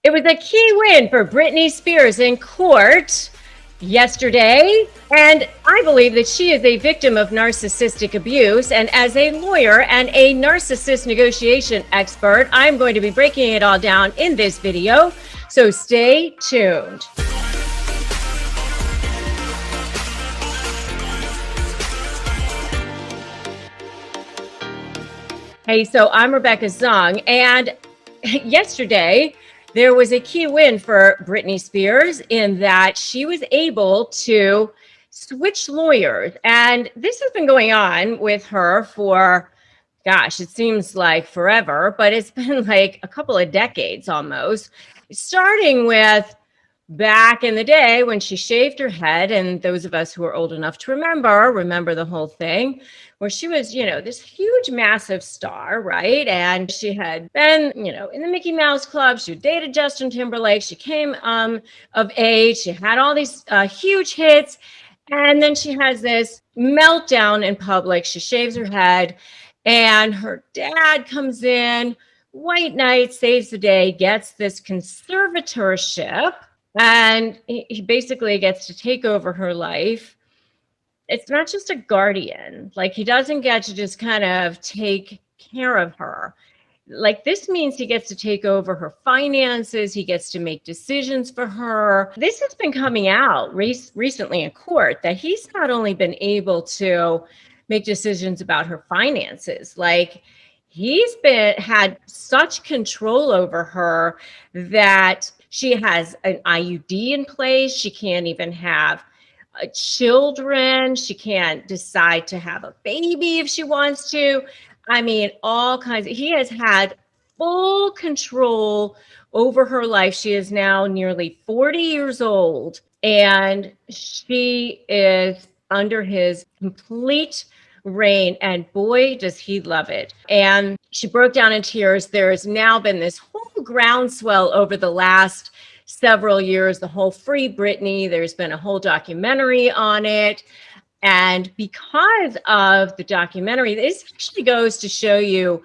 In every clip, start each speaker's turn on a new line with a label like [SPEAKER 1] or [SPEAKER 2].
[SPEAKER 1] It was a key win for Britney Spears in court yesterday, and I believe that she is a victim of narcissistic abuse. And as a lawyer and a narcissist negotiation expert, I'm going to be breaking it all down in this video, so stay tuned. Hey, so I'm Rebecca Zung, and yesterday there was a key win for Britney Spears in that she was able to switch lawyers. And this has been going on with her for, gosh, it seems like forever, but it's been like a couple of decades almost, starting with back in the day when she shaved her head. And those of us who are old enough to remember the whole thing, where she was, this huge, massive star, right? And she had been, in the Mickey Mouse Club. She dated Justin Timberlake. She came of age. She had all these huge hits. And then she has this meltdown in public. She shaves her head and her dad comes in, white knight, saves the day, gets this conservatorship. And he basically gets to take over her life. It's not just a guardian. Like, he doesn't get to just kind of take care of her. Like, this means he gets to take over her finances. He gets to make decisions for her. This has been coming out recently in court, that he's not only been able to make decisions about her finances, like, he's had such control over her that she has an IUD in place. She can't even have children. She can't decide to have a baby if she wants to. I mean, all kinds. He has had full control over her life. She is now nearly 40 years old, and she is under his complete reign, and boy, does he love it. And she broke down in tears. There has now been this whole groundswell over the last several years, the whole Free Britney. There's been a whole documentary on it. And because of the documentary, this actually goes to show you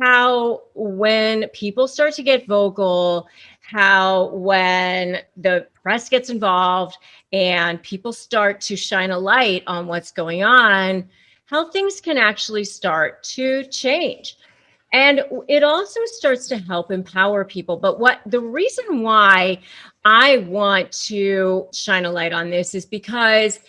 [SPEAKER 1] how when people start to get vocal, how when the press gets involved and people start to shine a light on what's going on, how things can actually start to change. And it also starts to help empower people. But the reason why I want to shine a light on this is because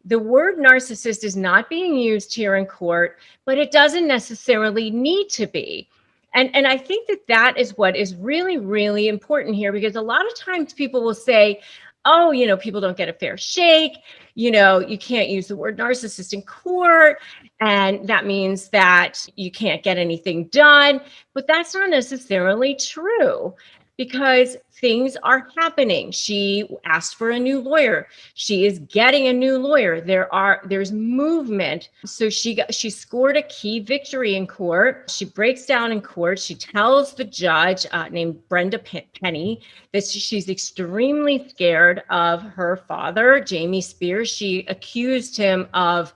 [SPEAKER 1] the word narcissist is not being used here in court, but it doesn't necessarily need to be. And I think that is what is really, really important here, because a lot of times people will say, oh, people don't get a fair shake. You can't use the word narcissist in court, and that means that you can't get anything done. But that's not necessarily true, because things are happening. She asked for a new lawyer. She is getting a new lawyer. There's movement. So she scored a key victory in court. She breaks down in court. She tells the judge named Brenda Penny that she's extremely scared of her father, Jamie Spears. She accused him of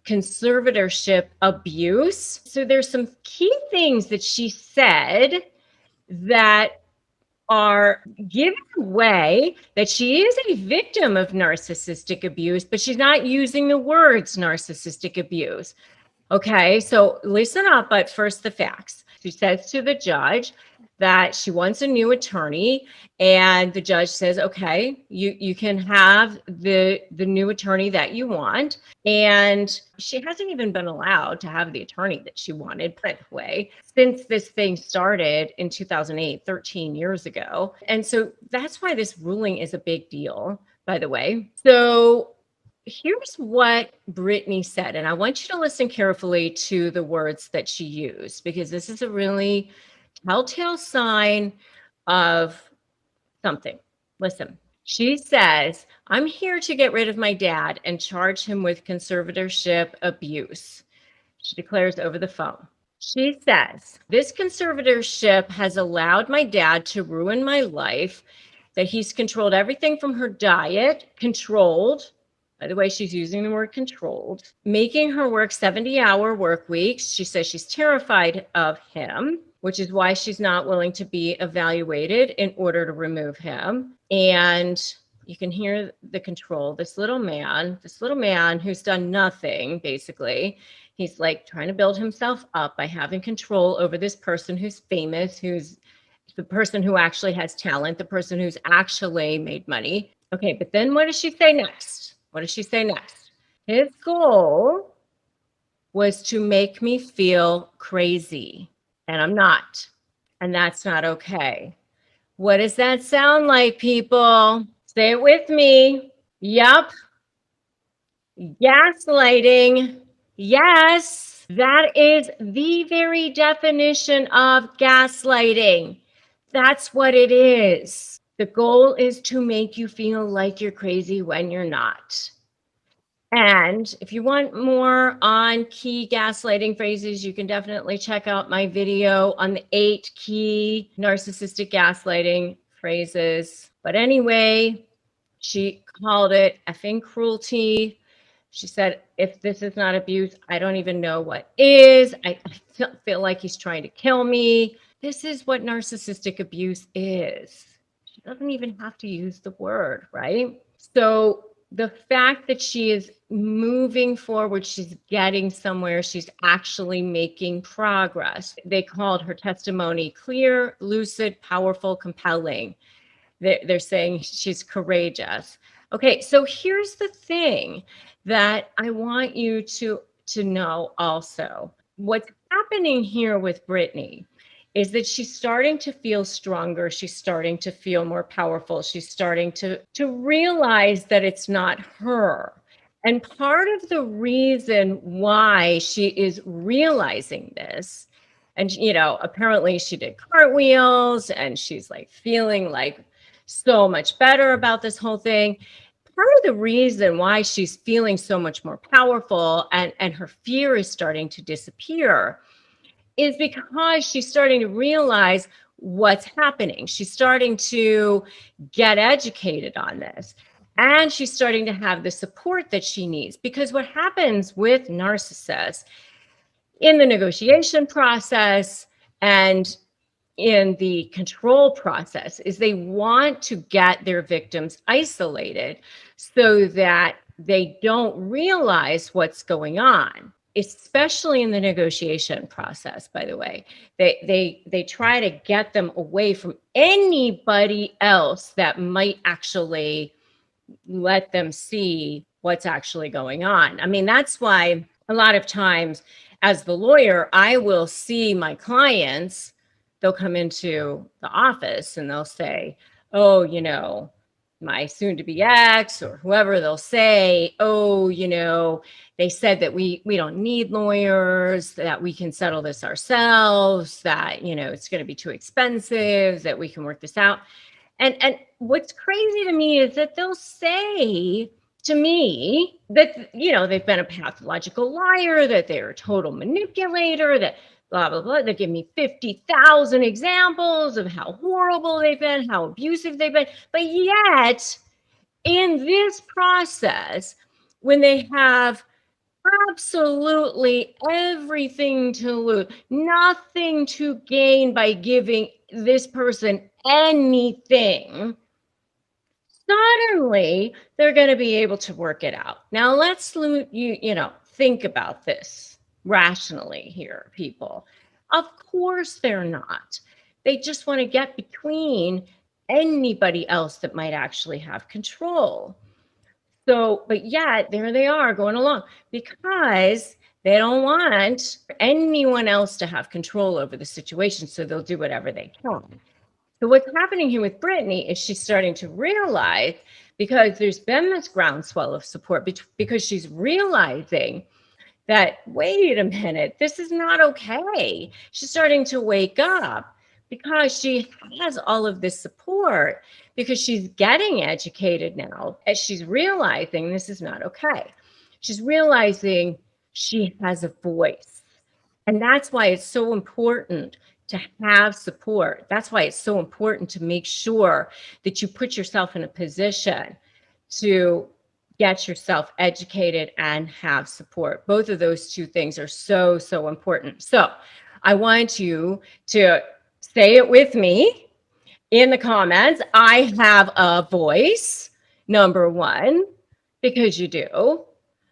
[SPEAKER 1] conservatorship abuse. So there's some key things that she said that are giving away that she is a victim of narcissistic abuse, but she's not using the words narcissistic abuse. Okay, so listen up, but first the facts. She says to the judge that she wants a new attorney, and the judge says, okay, you can have the new attorney that you want. And she hasn't even been allowed to have the attorney that she wanted, by the way, since this thing started in 2008, 13 years ago. And so that's why this ruling is a big deal, by the way. So here's what Britney said, and I want you to listen carefully to the words that she used, because this is a really telltale sign of something. Listen. She says, I'm here to get rid of my dad and charge him with conservatorship abuse. She declares over the phone. She says, this conservatorship has allowed my dad to ruin my life, that he's controlled everything from her diet, controlled. By the way, she's using the word controlled, making her work 70-hour work weeks. She says she's terrified of him. which is why she's not willing to be evaluated in order to remove him. And you can hear the control. This little man who's done nothing, basically. He's like trying to build himself up by having control over this person who's famous, who's the person who actually has talent, the person who's actually made money. Okay, but then what does she say next? What does she say next? His goal was to make me feel crazy, and I'm not. And that's not okay. What does that sound like, people? Say it with me. Yup. Gaslighting. Yes, that is the very definition of gaslighting. That's what it is. The goal is to make you feel like you're crazy when you're not. And if you want more on key gaslighting phrases, you can definitely check out my video on the 8 key narcissistic gaslighting phrases. But anyway, she called it effing cruelty. She said, if this is not abuse, I don't even know what is. I feel like he's trying to kill me. This is what narcissistic abuse is. She doesn't even have to use the word, right? So the fact that she is moving forward, she's getting somewhere, she's actually making progress. They called her testimony clear, lucid, powerful, compelling. They're saying she's courageous. Okay, so here's the thing that I want you to know also. What's happening here with Britney is that she's starting to feel stronger. She's starting to feel more powerful. She's starting to realize that it's not her. And part of the reason why she is realizing this, and apparently she did cartwheels and she's like feeling like so much better about this whole thing. Part of the reason why she's feeling so much more powerful and her fear is starting to disappear is because she's starting to realize what's happening. She's starting to get educated on this. And she's starting to have the support that she needs. Because what happens with narcissists in the negotiation process and in the control process is they want to get their victims isolated so that they don't realize what's going on, especially in the negotiation process. By the way, they try to get them away from anybody else that might actually let them see what's actually going on. I mean, that's why a lot of times as the lawyer, I will see my clients, they'll come into the office and they'll say, oh, my soon to be ex or whoever, they'll say, oh, they said that we don't need lawyers, that we can settle this ourselves, that, it's going to be too expensive, that we can work this out. And what's crazy to me is that they'll say to me that, they've been a pathological liar, that they're a total manipulator, that blah, blah, blah. They give me 50,000 examples of how horrible they've been, how abusive they've been. But yet, in this process, when they have absolutely everything to lose, nothing to gain by giving this person anything, suddenly they're going to be able to work it out. Now let's think about this rationally here, people. Of course they're not. They just want to get between anybody else that might actually have control. So, but yet there they are going along because they don't want anyone else to have control over the situation. So they'll do whatever they can. So what's happening here with Britney is she's starting to realize, because there's been this groundswell of support, because she's realizing that, wait a minute, this is not okay. She's starting to wake up because she has all of this support, because she's getting educated now, as she's realizing this is not okay. She's realizing she has a voice. And that's why it's so important to have support. That's why it's so important to make sure that you put yourself in a position to get yourself educated and have support. Both of those two things are so, so important. So I want you to say it with me in the comments. I have a voice, number one, because you do.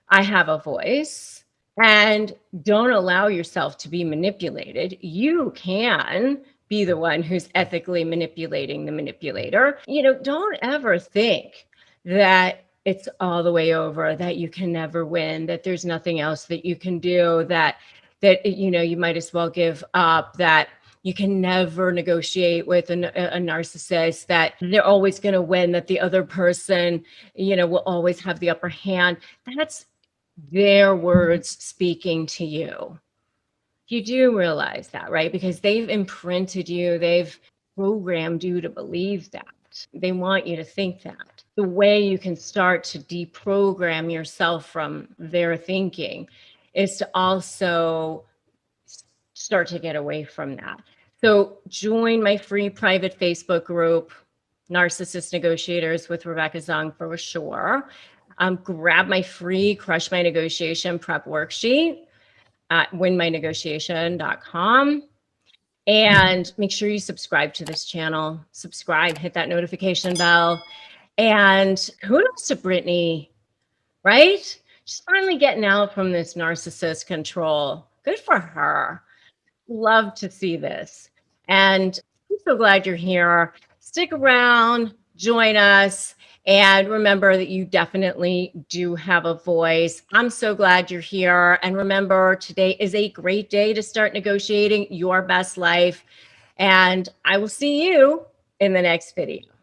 [SPEAKER 1] I have a voice. And don't allow yourself to be manipulated. You can be the one who's ethically manipulating the manipulator. Don't ever think that it's all the way over, that you can never win, that there's nothing else that you can do, that you might as well give up, that you can never negotiate with a narcissist, that they're always going to win, that the other person, will always have the upper hand. That's their words speaking to you. You do realize that, right? Because they've imprinted you, they've programmed you to believe that. They want you to think that. The way you can start to deprogram yourself from their thinking is to also start to get away from that. So join my free private Facebook group, Narcissist Negotiators with Rebecca Zung, for sure. Grab my free Crush My Negotiation prep worksheet at winmynegotiation.com. And make sure you subscribe to this channel. Subscribe, hit that notification bell. And kudos to Britney, right? She's finally getting out from this narcissist control. Good for her. Love to see this. And I'm so glad you're here. Stick around, join us, and remember that you definitely do have a voice. I'm so glad you're here. And remember, today is a great day to start negotiating your best life. And I will see you in the next video.